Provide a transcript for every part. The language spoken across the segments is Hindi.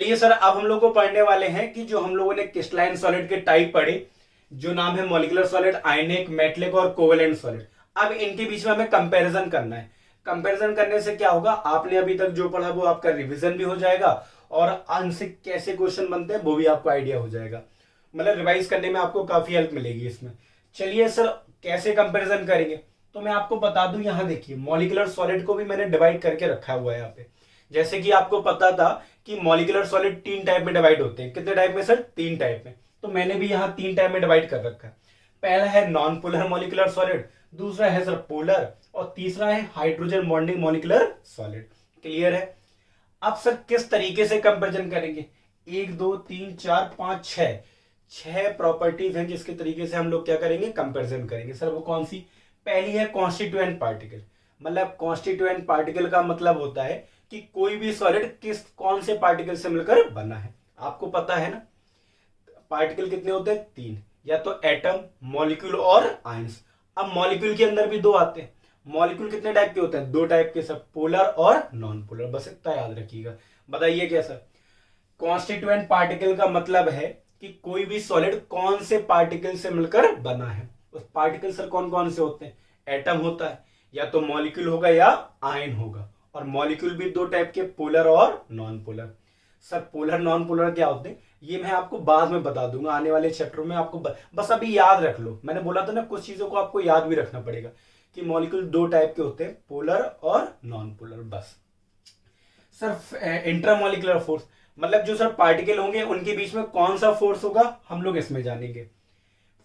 चलिए सर, अब हम लोग को पढ़ने वाले हैं कि जो हम लोगों ने क्रिस्टलाइन सॉलिड के टाइप पढ़े, जो नाम है मॉलिक्यूलर सॉलिड, आयनिक, मेटलिक और कोवेलेंट सॉलिड। अब इनके बीच में हमें कंपैरिजन करना है। कंपैरिजन करने से क्या होगा, आपने अभी तक जो पढ़ा वो आपका रिवीजन भी हो जाएगा और उनसे कैसे क्वेश्चन बनते हैं वो भी आपको आइडिया हो जाएगा। मतलब रिवाइज करने में आपको काफी हेल्प मिलेगी इसमें। चलिए सर, कैसे कंपैरिजन करेंगे, तो मैं आपको बता दूं। यहाँ देखिए, मॉलिक्यूलर सॉलिड को भी मैंने डिवाइड करके रखा हुआ है यहाँ पे। जैसे कि आपको पता था कि मॉलिक्यूलर सॉलिड 3 टाइप में डिवाइड होते हैं। कितने टाइप में सर? 3 टाइप में। तो मैंने भी यहाँ 3 टाइप में डिवाइड कर रखा है। पहला है नॉन पोलर मॉलिक्यूलर सॉलिड, दूसरा है सर पोलर, और तीसरा है hydrogen bonding molecular solid. Clear है? अब सर किस तरीके से कंपेरिजन करेंगे? 1 2 3 4 5 6 प्रॉपर्टीज हैं जिसके तरीके से हम लोग क्या करेंगे, कंपेरिजन करेंगे। सर वो कौन सी? पहली है कॉन्स्टिट्यूएंट पार्टिकल। मतलब कॉन्स्टिट्यूएंट पार्टिकल का मतलब होता है कि कोई भी सॉलिड कौन से पार्टिकल से मिलकर बना है। आपको पता है ना, पार्टिकल कितने होते हैं? 3, या तो एटम, मॉलिक्यूल और आयंस। अब मॉलिक्यूल के अंदर भी 2 आते हैं। मॉलिक्यूल कितने टाइप के होते हैं? 2 टाइप के सब, पोलर और नॉन पोलर। बस इतना याद रखिएगा। बताइए क्या सर? कॉन्स्टिट्यूएंट पार्टिकल का मतलब है कि कोई भी सॉलिड कौन से पार्टिकल से मिलकर बना है। उस पार्टिकल सर कौन कौन से होते हैं? एटम होता है, या तो मॉलिक्यूल होगा या आयन होगा। और मॉलिक्यूल भी 2 टाइप के, पोलर और non polar. Sir polar non polar क्या होते हैं ये मैं आपको बाद में बता दूंगा आने वाले चैप्टर में। आपको बस अभी याद रख लो। मैंने बोला था ना, कुछ चीजों को आपको याद भी रखना पड़ेगा कि मॉलिक्यूल 2 टाइप के होते हैं, पोलर और नॉन पोलर। बस सर इंट्रामॉलिक्यूलर फोर्स, मतलब जो सर पार्टिकल होंगे उनके बीच में कौन सा फोर्स होगा हम लोग इसमें जानेंगे।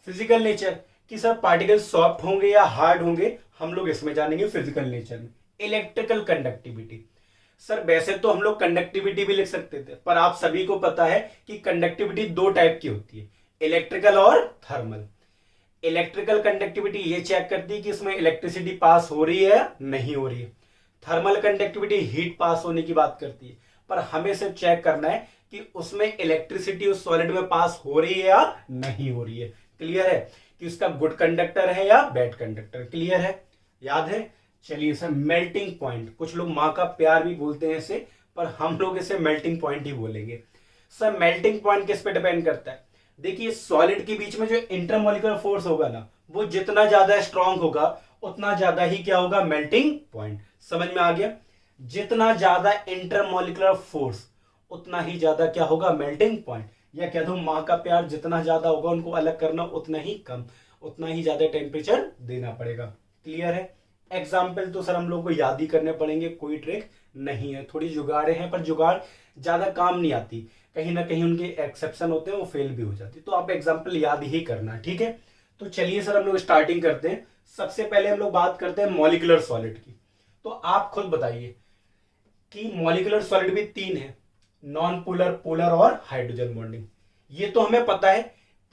फिजिकल नेचर, कि सर पार्टिकल सॉफ्ट होंगे या हार्ड होंगे, हम लोग इसमें जानेंगे फिजिकल नेचर में। इलेक्ट्रिकल कंडक्टिविटी, सर वैसे तो हम लोग कंडक्टिविटी भी लिख सकते थे, पर आप सभी को पता है कि कंडक्टिविटी 2 टाइप की होती है, इलेक्ट्रिकल और थर्मल। इलेक्ट्रिकल कंडक्टिविटी ये चेक करती है कि इसमें इलेक्ट्रिसिटी पास हो रही है या नहीं हो रही है। थर्मल कंडक्टिविटी हीट पास होने की बात करती है, पर हमें सिर्फ चेक करना है कि उसमें इलेक्ट्रिसिटी उस सॉलिड में पास हो रही है या नहीं हो रही है। क्लियर है कि उसका गुड कंडक्टर है या बैड कंडक्टर। क्लियर है? याद है? चलिए सर, मेल्टिंग पॉइंट, कुछ लोग माँ का प्यार भी बोलते हैं इसे, पर हम लोग इसे मेल्टिंग पॉइंट ही बोलेंगे। सर मेल्टिंग पॉइंट किस पे डिपेंड करता है? देखिए, सॉलिड के बीच में जो इंटरमॉलिक्यूलर फोर्स होगा ना, वो जितना ज्यादा स्ट्रांग होगा उतना ज्यादा ही क्या होगा, मेल्टिंग पॉइंट। समझ में आ गया? जितना ज्यादा इंटरमॉलिक्यूलर फोर्स उतना ही ज्यादा क्या होगा, मेल्टिंग पॉइंट। या कह दो माँ का प्यार जितना ज्यादा होगा उनको अलग करना उतना ही कम, उतना ही ज्यादा टेम्परेचर देना पड़ेगा। क्लियर है? एग्जाम्पल तो सर हम लोग को याद ही करने पड़ेंगे, कोई ट्रिक नहीं है। थोड़ी जुगाड़े हैं, पर जुगाड़ ज्यादा काम नहीं आती, कहीं ना कहीं उनके एक्सेप्शन होते हैं, वो फेल भी हो जाती। तो आप एग्जाम्पल याद ही करना, ठीक है? तो चलिए सर हम लोग स्टार्टिंग करते हैं। सबसे पहले हम लोग बात करते हैं मॉलिक्यूलर सॉलिड की। तो आप खुद बताइए कि मॉलिक्यूलर सॉलिड भी 3 है, नॉन पोलर, पोलर और हाइड्रोजन बॉन्डिंग। ये तो हमें पता है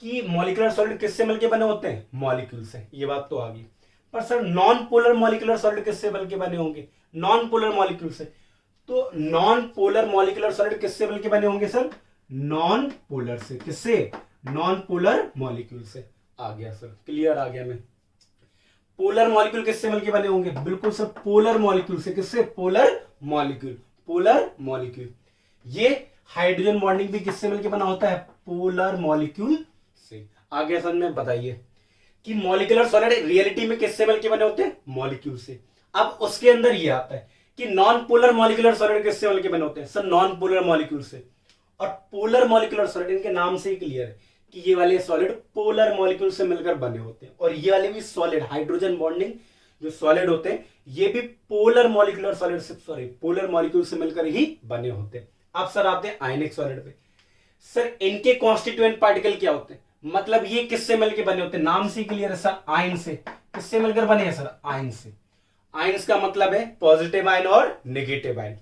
कि मॉलिक्यूलर सॉलिड किससे मिलके बने होते हैं, मॉलिक्यूल से, ये बात तो आ गई। पर sir non polar molecular solid किससे मिलके बने होंगे, नॉन पोलर मॉलिक्यूल से। तो नॉन पोलर मॉलिक्यूलर सॉलिड किससे मिलके बने होंगे सर, नॉन पोलर से। किससे? नॉन पोलर मॉलिक्यूल से। आ गया सर, क्लियर आ गया मैं। पोलर मॉलिक्यूल किससे मिलके बने होंगे, बिल्कुल सर पोलर मॉलिक्यूल से। किससे? Polar molecule, polar molecule. ये हाइड्रोजन बॉन्डिंग भी किससे मिलके बना होता है, पोलर मॉलिक्यूल से। आगे सर में बताइए कि मॉलिक्यूलर सॉलिड रियलिटी में किससे मिलके बने होते हैं, मॉलिक्यूल से। अब उसके अंदर ये आता है कि नॉन पोलर मॉलिक्यूलर सॉलिड किससे मिलके बने होते हैं, सर नॉन पोलर मॉलिक्यूल से। और पोलर मॉलिक्यूलर सॉलिड, इनके नाम से ही क्लियर है कि ये वाले सॉलिड पोलर मॉलिक्यूल से मिलकर बने होते हैं। और ये वाले भी सॉलिड हाइड्रोजन बॉन्डिंग जो सॉलिड होते हैं ये भी पोलर मॉलिक्यूलर सॉलिड से, सॉरी पोलर मॉलिक्यूल से मिलकर ही बने होते हैं। अब सर आते हैं आयनिक सॉलिड पे। सर इनके कॉन्स्टिट्यूएंट पार्टिकल क्या होते हैं, मतलब ये किससे मिलकर बने होते हैं, नाम से क्लियर है सर, आयन से। किससे मिलकर बने हैं सर, आयन से। आयंस का मतलब है पॉजिटिव आयन और नेगेटिव आयन।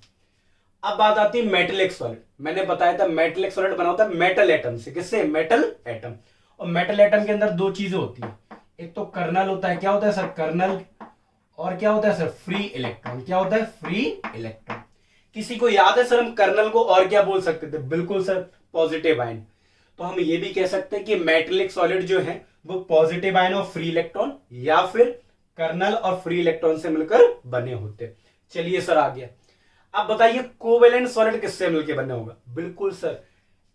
अब बात आती है मेटेलिक सॉलिड। मैंने बताया था मेटेलिक सॉलिड बना होता है मेटल एटम से। किससे? Metal atom. और मेटल एटम के अंदर 2 चीजें होती है, एक तो कर्नल होता है। क्या होता है सर, कर्नल। और क्या होता है सर, फ्री इलेक्ट्रॉन। क्या होता है, फ्री इलेक्ट्रॉन। किसी को याद है सर हम कर्नल को और क्या बोल सकते थे, बिल्कुल सर पॉजिटिव आयन। तो हम ये भी कह सकते हैं कि मेटेलिक सॉलिड जो है वो पॉजिटिव आयन और फ्री इलेक्ट्रॉन या फिर कर्नल और फ्री इलेक्ट्रॉन से मिलकर बने होते। चलिए सर आ गया। अब बताइए कोवेलेंट सॉलिड किससे मिलके बने होगा? बिल्कुल सर,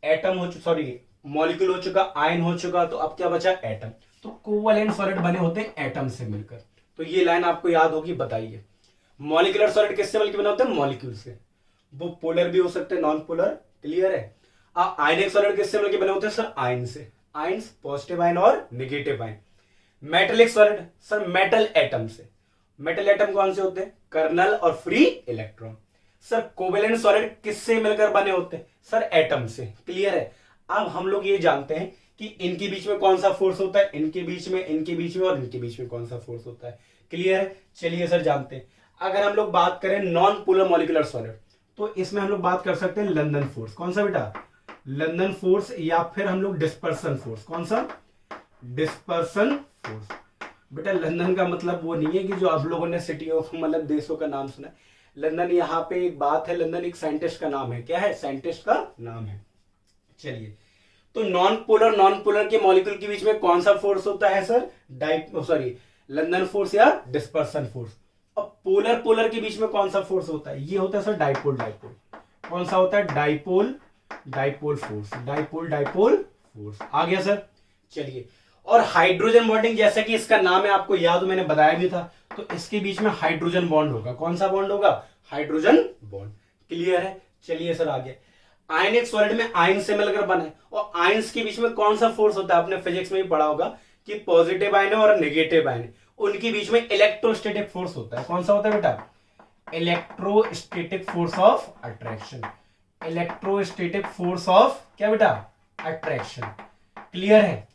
एटम हो चुका, सॉरी मॉलिक्यूल हो चुका, आयन हो चुका, तो अब क्या बचा? एटम। तो कोवेलेंट सॉलिड बने होते हैं एटम से मिलकर। तो ये लाइन आपको याद होगी। बताइए मॉलिक्यूलर सॉलिड किससे मिलकर बने होते हैं? मॉलिक्यूल से। वो पोलर भी हो सकते हैं, नॉन पोलर, क्लियर है। आयनिक सॉलिड किससे मिलकर बने होते हैं सर? आयन से। आयन्स पॉजिटिव आयन और negative ion. Metallic solid sir metal atom से। मेटल एटम कौन से होते हैं? कर्नल और free electron. Sir covalent solid किससे मिलकर बने होते हैं? सर एटम से, क्लियर है। अब हम लोग ये जानते हैं कि इनके बीच में कौन सा फोर्स होता है, इनके बीच में, इनके बीच में और इनके बीच में कौन सा फोर्स होता है, क्लियर है। चलिए सर जानते हैं। अगर हम लोग बात करें नॉन पोलर मॉलिक्यूलर सॉलिड, तो इसमें हम लोग बात कर सकते हैं लंदन फोर्स। कौन सा बेटा? लंदन फोर्स, या फिर हम लोग डिस्पर्सन फोर्स। कौन सा? Dispersion force. बेटा लंदन का मतलब वो नहीं है कि जो आप लोगों ने सिटी ऑफ मतलब देशों का नाम सुना है। लंदन, यहाँ पे एक बात है, लंदन एक साइंटिस्ट का नाम है। क्या है? साइंटिस्ट का नाम है। चलिए, तो नॉन पोलर के मॉलिक्यूल के बीच में कौन सा फोर्स होता है सर? लंदन फोर्स या डिस्पर्सन फोर्स। अब पोलर के बीच में कौन सा फोर्स होता है? ये होता है सर डाइपोल कौन सा होता है? Dipole force. आ गया सर। चलिए, और हाइड्रोजन बॉन्डिंग, जैसा कि इसका नाम है, आपको याद हो मैंने बताया भी था, तो इसके बीच में हाइड्रोजन बॉन्ड होगा। कौन सा बॉन्ड होगा? हाइड्रोजन बॉन्ड, क्लियर है। चलिए सर आगे। आयनिक सॉलिड में आयन से मिलकर बना है, और आयन्स के बीच में कौन सा फोर्स होता है? आपने फिजिक्स में भी पढ़ा होगा कि पॉजिटिव आयन और नेगेटिव आयन, उनके बीच में इलेक्ट्रोस्टैटिक फोर्स होता है। कौन सा होता है बेटा? Electrostatic force of attraction. Electrostatic force of क्या बेटा? अट्रैक्शन, क्लियर है।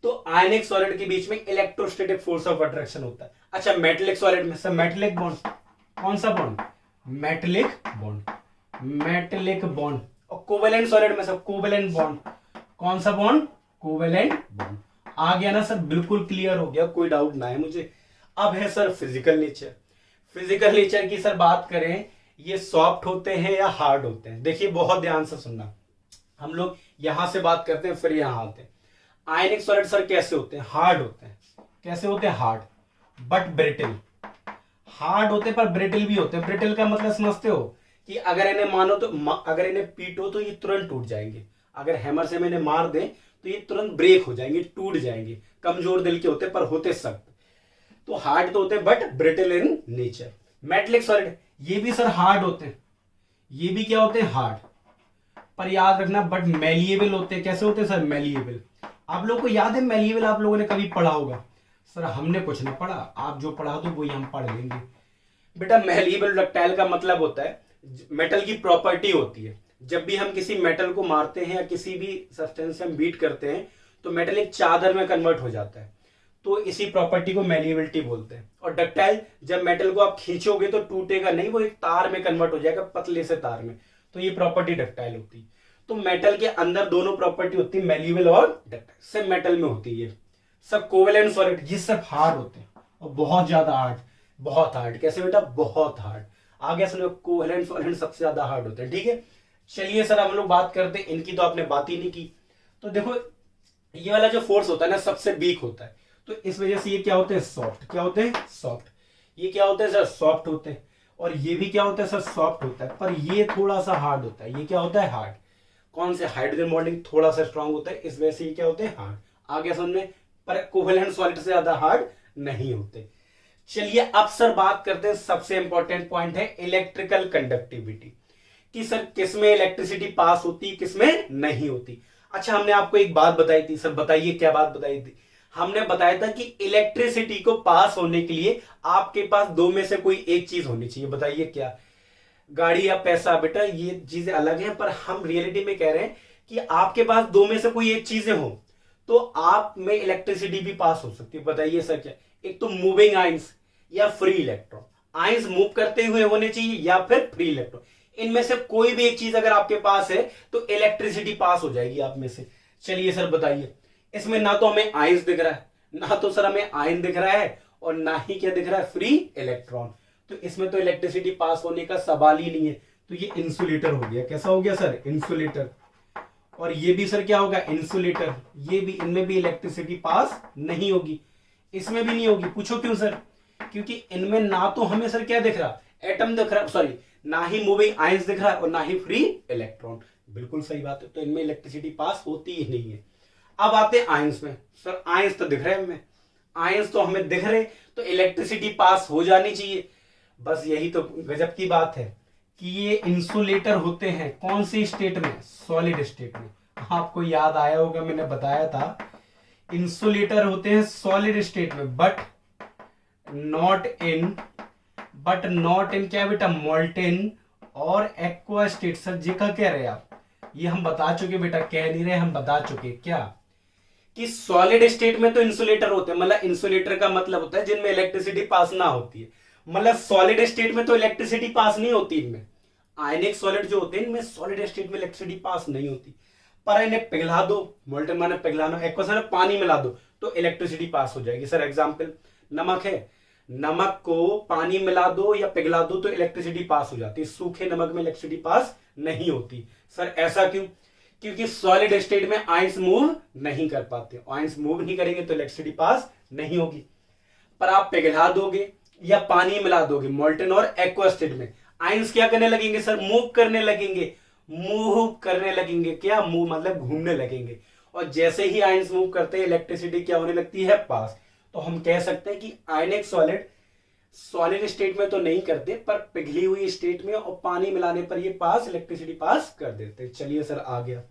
तो आयनिक सॉलिड के बीच में इलेक्ट्रोस्टैटिक फोर्स ऑफ अट्रैक्शन होता है। अच्छा, मेटेलिक सॉलिड में सब मेटेलिक बॉन्ड, कौन सा बॉन्ड? Metallic bond. और कोवेलेंट सॉलिड में सब कोवेलेंट बॉन्ड, कौन सा बॉन्ड? Covalent bond. आ गया ना सर? बिल्कुल क्लियर हो गया, कोई डाउट ना है मुझे। अब है sir physical nature. Physical nature की सर बात करें, ये सॉफ्ट होते हैं या हार्ड होते हैं? देखिए बहुत ध्यान से सुनना, हम लोग यहां से बात करते हैं फिर यहां आते हैं। आयनिक सॉलिड सर कैसे होते हैं? हार्ड होते हैं। कैसे होते हैं? Hard, but brittle. हार्ड होते पर ब्रिटिल भी होते हैं। ब्रिटिल का मतलब समझते हो कि अगर इन्हें मानो तो, अगर इन्हें पीटो तो ये तुरंत टूट जाएंगे। अगर हैमर से मैंने मार दे तो ये तुरंत ब्रेक हो जाएंगे, टूट जाएंगे। कमजोर दिल के होते पर होते सख्त। तो हार्ड तो होते but brittle in nature. Metallic solid, ये भी सर हार्ड होते हैं। ये भी क्या होते हैं? हार्ड, पर याद रखना बट मेलिएबल होते हैं। कैसे होते हैं सर? मेलिएबल। आप लोगों को याद है मेलिएबल? आप लोगों ने कभी पढ़ा होगा? सर हमने कुछ नहीं पढ़ा, आप जो पढ़ा दो वही हम पढ़ लेंगे। बेटा मेलिएबल डक्टाइल का मतलब होता है मेटल की प्रॉपर्टी होती है। जब भी हम किसी मेटल को मारते हैं या किसी भी सब्सटेंस से हम बीट करते हैं तो मेटल एक चादर में कन्वर्ट हो जाता है। तो इसी प्रॉपर्टी को मेलिएबिलिटी बोलते हैं। और डक्टाइल, जब मेटल को आप खींचोगे तो टूटेगा नहीं, वो एक तार में कन्वर्ट हो जाएगा, पतले से तार में। तो ये प्रॉपर्टी डक्टाइल होती है। तो मेटल के अंदर दोनों प्रॉपर्टी होती है, मेलिएबल और डक्टाइल। सब मेटल में होती है। सब कोवेलेंट सॉलिड, ये सब हार्ड होते हैं और बहुत ज्यादा हार्ड। बहुत हार्ड कैसे बेटा? बहुत हार्ड। आगे समझो, कोवेलेंट सॉलिड सबसे ज्यादा हार्ड होते हैं, ठीक है। चलिए सर हम लोग बात करते हैं, इनकी तो आपने बात ही नहीं की। तो देखो ये वाला जो फोर्स होता है ना, सबसे वीक होता है। तो इस वजह से ये क्या होते हैं? सॉफ्ट। क्या होते हैं? सॉफ्ट। ये क्या होते हैं सर? सॉफ्ट होते हैं। और ये भी क्या होता है सर? सॉफ्ट होता है, पर ये थोड़ा सा हार्ड होता है। ये क्या होता है? हार्ड। कौन से? हाइड्रोजन बॉन्डिंग थोड़ा सा स्ट्रांग होता है, इस वजह से ये क्या होते हैं? हार्ड। आगे समझ में, पर कोवेलेंट सॉलिड से ज्यादा हार्ड नहीं होते। चलिए अब सर बात करते हैं, सबसे इंपॉर्टेंट पॉइंट है इलेक्ट्रिकल कंडक्टिविटी, कि सर किसमें इलेक्ट्रिसिटी पास होती, किसमें नहीं होती। अच्छा, हमने आपको एक बात बताई थी सर, बताइए क्या बात बताई थी? हमने बताया था कि इलेक्ट्रिसिटी को पास होने के लिए आपके पास दो में से कोई एक चीज होनी चाहिए। बताइए क्या? गाड़ी या पैसा? बेटा ये चीजें अलग हैं, पर हम रियलिटी में कह रहे हैं कि आपके पास दो में से कोई एक चीजें हो तो आप में इलेक्ट्रिसिटी भी पास हो सकती है। बताइए सर क्या? एक तो मूविंग आइंस या फ्री इलेक्ट्रॉन। आइंस मूव करते हुए होने चाहिए या फिर फ्री इलेक्ट्रॉन। इनमें से कोई भी एक चीज अगर आपके पास है तो इलेक्ट्रिसिटी पास हो जाएगी आप में से। चलिए सर बताइए, इसमें ना तो हमें आइंस दिख रहा है, ना तो सर हमें आयन दिख रहा है, और ना ही क्या दिख रहा है? Free electron. तो इसमें तो इलेक्ट्रिसिटी पास होने का सवाल ही नहीं है। तो ये इंसुलेटर हो गया। कैसा हो गया सर? इंसुलेटर। और ये भी सर क्या होगा? इंसुलेटर। ये भी, इनमें भी इलेक्ट्रिसिटी पास नहीं होगी, इसमें भी नहीं होगी। पूछो क्यों सर? क्योंकि इनमें ना तो हमें सर क्या दिख रहा? एटम दिख रहा, सॉरी ना ही मूविंग आयंस दिख रहा है और ना ही फ्री इलेक्ट्रॉन। बिल्कुल सही बात है, तो इनमें इलेक्ट्रिसिटी पास होती ही नहीं है। अब आते हैं आयंस में। सर आयंस तो दिख रहे हैं हमें, आयंस तो हमें दिख रहे, तो इलेक्ट्रिसिटी पास हो जानी चाहिए। बस यही तो गजब की बात है कि ये इंसुलेटर होते हैं कौन सी स्टेट में, सॉलिड स्टेट में। आपको याद आया होगा मैंने बताया था, इंसुलेटर होते हैं सॉलिड स्टेट में, बट नॉट इन क्या बेटा, मोल्टेन और एक्वा स्टेट। सर जी का कह रहे आप, ये हम बता चुके बेटा, कह नहीं रहे, हम बता चुके क्या कि सॉलिड स्टेट में तो इंसुलेटर होते हैं, मतलब इंसुलेटर का मतलब होता है जिनमें इलेक्ट्रिसिटी पास ना होती है, मतलब सॉलिड स्टेट में तो इलेक्ट्रिसिटी पास नहीं होती इनमें। आयनिक सॉलिड जो होते हैं इनमें सॉलिड स्टेट में इलेक्ट्रिसिटी पास नहीं होती, पर इन्हें पिघला दो, मोल्टेन माने पिघलाना, एक्वा माने पानी मिला दो तो इलेक्ट्रिसिटी पास हो जाएगी। सर एग्जाम्पल, नमक है, नमक को पानी मिला दो या पिघला दो तो इलेक्ट्रिसिटी पास हो जाती है, सूखे नमक में इलेक्ट्रिसिटी पास नहीं होती। सर ऐसा क्यों? क्योंकि सॉलिड स्टेट में आयंस मूव नहीं कर पाते, आयंस मूव नहीं करेंगे तो इलेक्ट्रिसिटी पास नहीं होगी। पर आप पिघला दोगे या पानी मिला दोगे मोल्टेन और एक्वा स्टेट में, आयंस क्या करने लगेंगे सर, मूव करने लगेंगे, मूव करने लगेंगे। क्या मूव मतलब घूमने लगेंगे, और जैसे ही आयंस मूव करते हैं इलेक्ट्रिसिटी क्या होने लगती है, पास। तो हम कह सकते हैं कि आयनिक सॉलिड सॉलिड स्टेट में तो नहीं करते, पर पिघली हुई स्टेट में और पानी मिलाने पर ये पास इलेक्ट्रिसिटी पास कर देते हैं। चलिए सर आ गया।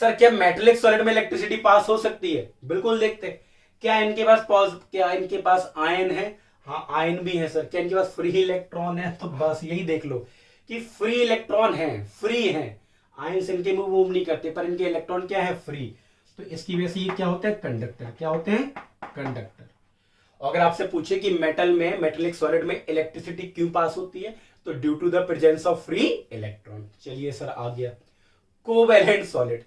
सर क्या मेटेलिक सॉलिड में इलेक्ट्रिसिटी पास हो सकती है? बिल्कुल देखते हैं। क्या इनके पास आयन है? हाँ आयन भी है सर। क्या इनके पास फ्री इलेक्ट्रॉन है? तो बस यही देख लो कि फ्री इलेक्ट्रॉन है, फ्री है। आयन इनके मूव नहीं करते, पर इनके इलेक्ट्रॉन क्या है, फ्री। तो इसकी वजह से ये क्या होते हैं, कंडक्टर। क्या होते हैं, कंडक्टर। अगर आपसे पूछे कि मेटल में, मेटेलिक सॉलिड में इलेक्ट्रिसिटी क्यों पास होती है, तो due to the presence of free electron. चलिए सर आ गया। Covalent solid.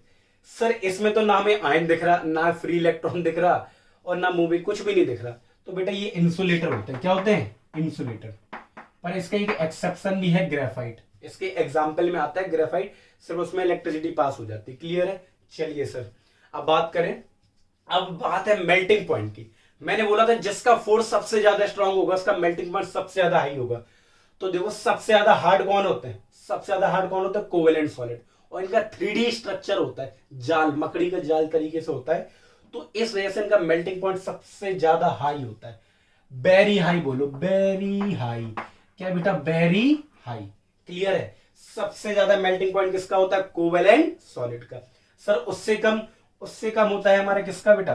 सर इसमें तो ना हमें आयन दिख रहा, ना फ्री इलेक्ट्रॉन दिख रहा, और ना मूविंग, कुछ भी नहीं दिख रहा, तो बेटा ये इंसुलेटर होते हैं। क्या होते हैं, इंसुलेटर। पर इसका एक एक्सेप्शन भी है, ग्रेफाइट। इसके एग्जाम्पल में आता है ग्रेफाइट, सिर्फ उसमें इलेक्ट्रिसिटी पास हो जाती है। क्लियर है? चलिए सर अब बात करें, अब बात है मेल्टिंग पॉइंट की। मैंने बोला था जिसका फोर्स सबसे ज्यादा स्ट्रांग होगा उसका मेल्टिंग पॉइंट सबसे ज्यादा हाई होगा। तो देखो सबसे ज्यादा हार्ड कौन होते हैं, सबसे ज्यादा हार्ड कौन होता है, कोवेलेंट सॉलिड। और इनका 3D स्ट्रक्चर होता है, जाल, मकड़ी का जाल तरीके से होता है, तो इस वजह से इनका मेल्टिंग पॉइंट सबसे ज्यादा हाई होता है। वेरी हाई बोलो, वेरी हाई। क्या बेटा, वेरी हाई। क्लियर है? सबसे ज्यादा मेल्टिंग पॉइंट किसका होता है, कोवेलेंट सॉलिड का। सर उससे कम होता है हमारा किसका बेटा,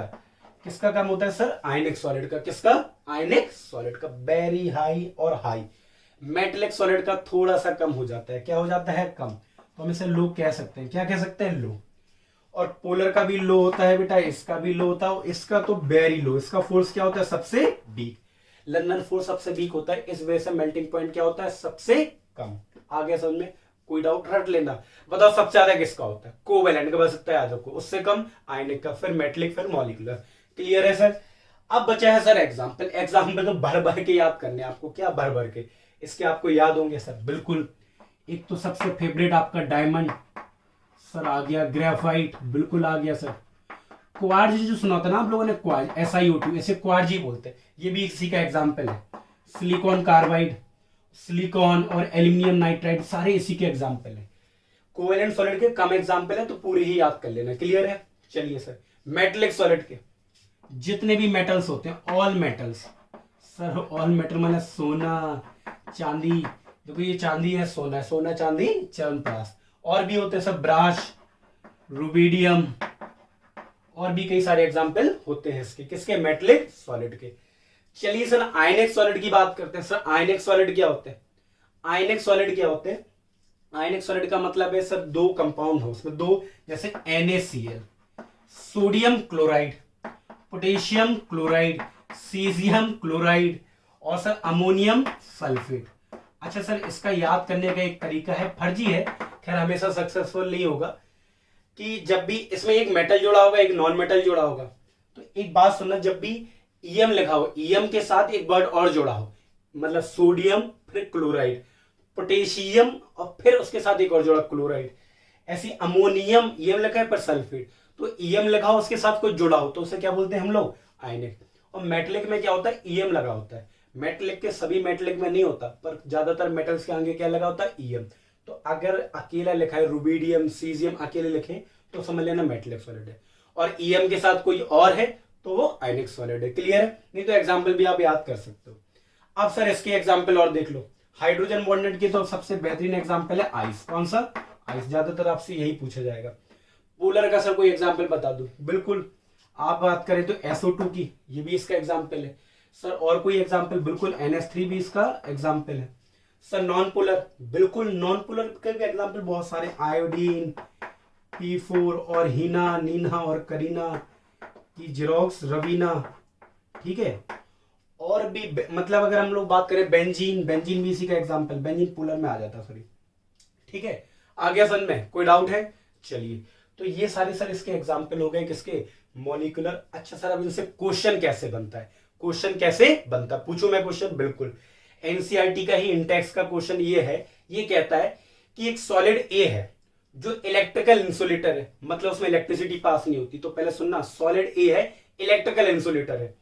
किसका कम होता है सर, आयनिक सॉलिड का। किसका, आयनिक सॉलिड का। वेरी हाई और हाई। मेटेलिक सॉलिड का थोड़ा सा कम हो जाता है। क्या हो जाता है, कम। तो हम इसे लो कह सकते हैं। क्या कह सकते हैं, लो। और पोलर का भी लो होता है बेटा, इसका भी लो होता है, इसका तो वेरी लो। इसका फोर्स क्या होता है, सबसे वीक। लंदन फोर्स सबसे वीक होता है, इस वजह से मेल्टिंग पॉइंट क्या होता है, सबसे कम। आ गया समझ में? कोई डाउट रट लेना। बताओ सबसे ज्यादा किसका होता है, कोवेलेंट का। बस इतना याद रखो, उससे कम आयनिक का, फिर मेटेलिक, फिर मॉलिक्यूलर। क्लियर है सर? अब बचा है सर एग्जाम्पल। एग्जाम्पल तो भर भर के याद करने आपको। क्या भर भर के, इसके आपको याद होंगे सर, बिल्कुल। एक तो सबसे फेवरेट आपका डायमंड, सर आ गया। ग्रेफाइट, बिल्कुल आ गया सर। क्वार्ज जो सुना था ना आप लोगों ने, क्वार्ज, SiO2, ऐसे क्वार्ज ही बोलते हैं, ये भी इसी का एग्जाम्पल है। सिलिकॉन कार्बाइड, सिलिकॉन और एल्यूमिनियम नाइट्राइड, सारे इसी के एग्जाम्पल है। कोवेलेंट सॉलिड के कम एग्जाम्पल है, तो पूरे ही याद कर लेना। क्लियर है? चलिए सर मेटेलिक सॉलिड के जितने भी मेटल्स होते हैं, all metals. Sir all metal माने सोना, चांदी। देखो ये चांदी है, सोना है, सोना चांदी च्यवनप्राश। और भी होते हैं सब, ब्राश, रुबिडियम, और भी कई सारे एग्जाम्पल होते हैं इसके। किसके, मेटेलिक सॉलिड के। चलिए सर आयनिक सॉलिड की बात करते हैं। सर आयनिक सॉलिड क्या होते हैं, आयनिक सॉलिड क्या होते हैं? आयनिक सॉलिड का मतलब है सर दो कंपाउंड हो, उसमें दो, जैसे NaCl, sodium chloride, potassium chloride, caesium chloride, और सर अमोनियम सल्फेट। अच्छा सर इसका याद करने का एक तरीका है, फर्जी है, खैर हमेशा सक्सेसफुल नहीं होगा, कि जब भी इसमें एक मेटल जोड़ा होगा, एक नॉन मेटल जोड़ा होगा, तो एक बात सुनना, जब भी EM लिखा हो, EM के साथ एक वर्ड और जोड़ा हो, मतलब सोडियम फिर क्लोराइड, पोटेशियम और फिर उसके साथ एक और जोड़ा क्लोराइड, ऐसी अमोनियम, EM लिखा है पर सल्फेट, तो EM लिखा हो उसके साथ कोई जुड़ा हो, तो उसे क्या बोलते हैं हम लोग, आयनिक। और मेटेलिक में क्या होता है, EM लगा होता है, मेटलिक के सभी मेटलिक में नहीं होता, पर ज्यादातर मेटल्स के आगे क्या लगा होता है, ईएम। तो अगर अकेला लिखा है रुबीडियम सीजियम अकेले लिखे तो समझ लेना मेटलिक सॉलिड है, और ईएम के साथ कोई और है तो वो आयनिक सॉलिड है। क्लियर है? नहीं तो एग्जाम्पल भी आप याद कर सकते हो। अब सर इसके एग्जाम्पल और देख लो। हाइड्रोजन बॉन्डेड की तो सबसे बेहतरीन एग्जाम्पल है आइस। कौन सा? आइस। ज्यादातर आपसे यही पूछा जाएगा। पोलर का सर कोई एग्जाम्पल बता दो। बिल्कुल। आप बात करें तो SO2 की, ये भी इसका एग्जाम्पल है सर। और कोई एग्जाम्पल? बिल्कुल NH3 भी इसका एग्जाम्पल है सर। नॉन पोलर, बिल्कुल नॉन पोलर के भी एग्जाम्पल बहुत सारे, आयोडीन, P4 और हीना, नीना और करीना की जेरोक्स, रवीना, ठीक है। और भी मतलब अगर हम लोग बात करें बेंजीन, बेंजीन भी इसी का एग्जाम्पल, बेंजीन पोलर में आ जाता है, सॉरी, ठीक है। आ गया समझ में? कोई डाउट है? चलिए, तो ये सारे सर इसके एग्जाम्पल हो गए किसके, मॉलिक्यूलर। अच्छा सर, अब इनसे क्वेश्चन कैसे बनता है? क्वेश्चन कैसे बनता है, पूछूं मैं क्वेश्चन? बिल्कुल। एनसीईआरटी का ही इंटेक्स का क्वेश्चन ये है, ये कहता है कि एक सॉलिड ए है जो इलेक्ट्रिकल इंसुलेटर है, मतलब उसमें इलेक्ट्रिसिटी पास नहीं होती। तो पहले सुनना, सॉलिड ए है, इलेक्ट्रिकल इंसुलेटर है,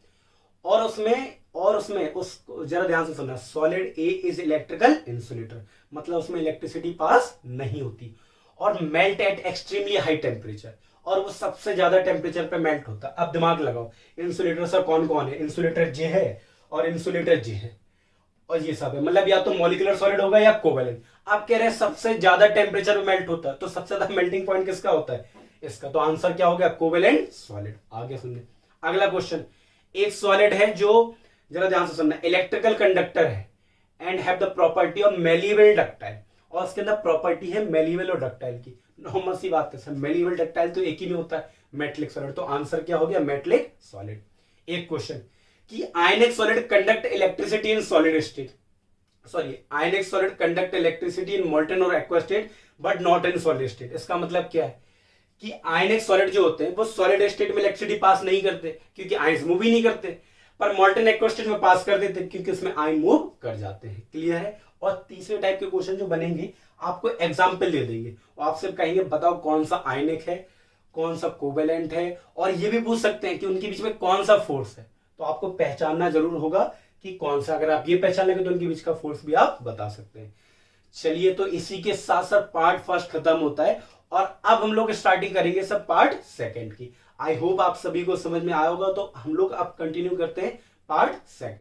और उसमें उस जरा ध्यान से सुनना, solid A is electrical insulator, मतलब उसमें इलेक्ट्रिसिटी पास नहीं होती, और melt eight extremely high temperature, और वो सबसे ज्यादा टेम्परेचर पे मेल्ट होता है। अब दिमाग लगाओ, इंसुलेटर सर कौन कौन है? इंसुलेटर जे है और इंसुलेटर जे है, और ये सब है, मतलब या तो मॉलिक्यूलर सॉलिड होगा या कोवेलेंट। आप कह रहे हैं सबसे ज्यादा टेम्परेचर में मेल्ट होता है, तो सबसे ज्यादा मेल्टिंग पॉइंट किसका होता है? इसका। तो आंसर क्या हो गया? Covalent solid. आगे सुनने, अगला क्वेश्चन। एक सॉलिड है जो, जरा ध्यान से सुनना, इलेक्ट्रिकल कंडक्टर है and have the property of malleable ductile, और उसके अंदर प्रॉपर्टी है मेलिएबल और डक्टाइल की। नॉर्मल सी बात है सर, मेलिएबल डक्टाइल तो एक ही में होता है, मेटलिक सॉलिड। तो आंसर क्या हो गया? Metallic solid. एक क्वेश्चन कि ionic solid conduct electricity in solid state, sorry, ionic solid conduct electricity in molten और aqua state but not in solid state. इसका मतलब क्या है कि आयनिक सॉलिड जो होते हैं वो सॉलिड स्टेट में इलेक्ट्रिसिटी पास नहीं करते क्योंकि आयंस मूव ही नहीं करते, पर मोल्टन एक्वा स्टेट में पास कर देते क्योंकि उसमें आयन मूव कर जाते हैं। क्लियर है? और तीसरे टाइप के क्वेश्चन जो बनेंगे आपको एग्जाम्पल दे देंगे, और आपसे कहेंगे बताओ कौन सा आयनिक है, कौन सा कोवेलेंट है, और ये भी पूछ सकते हैं कि उनके बीच में कौन सा फोर्स है। तो आपको पहचानना जरूर होगा कि कौन सा, अगर आप ये पहचान लेंगे तो उनके बीच का फोर्स भी आप बता सकते हैं। चलिए, तो इसी के साथ साथ पार्ट फर्स्ट खत्म होता है, और अब हम लोग स्टार्टिंग करेंगे सब पार्ट सेकंड की। आई होप आप सभी को समझ में आया होगा। तो हम लोग अब कंटिन्यू करते हैं पार्ट सेकंड।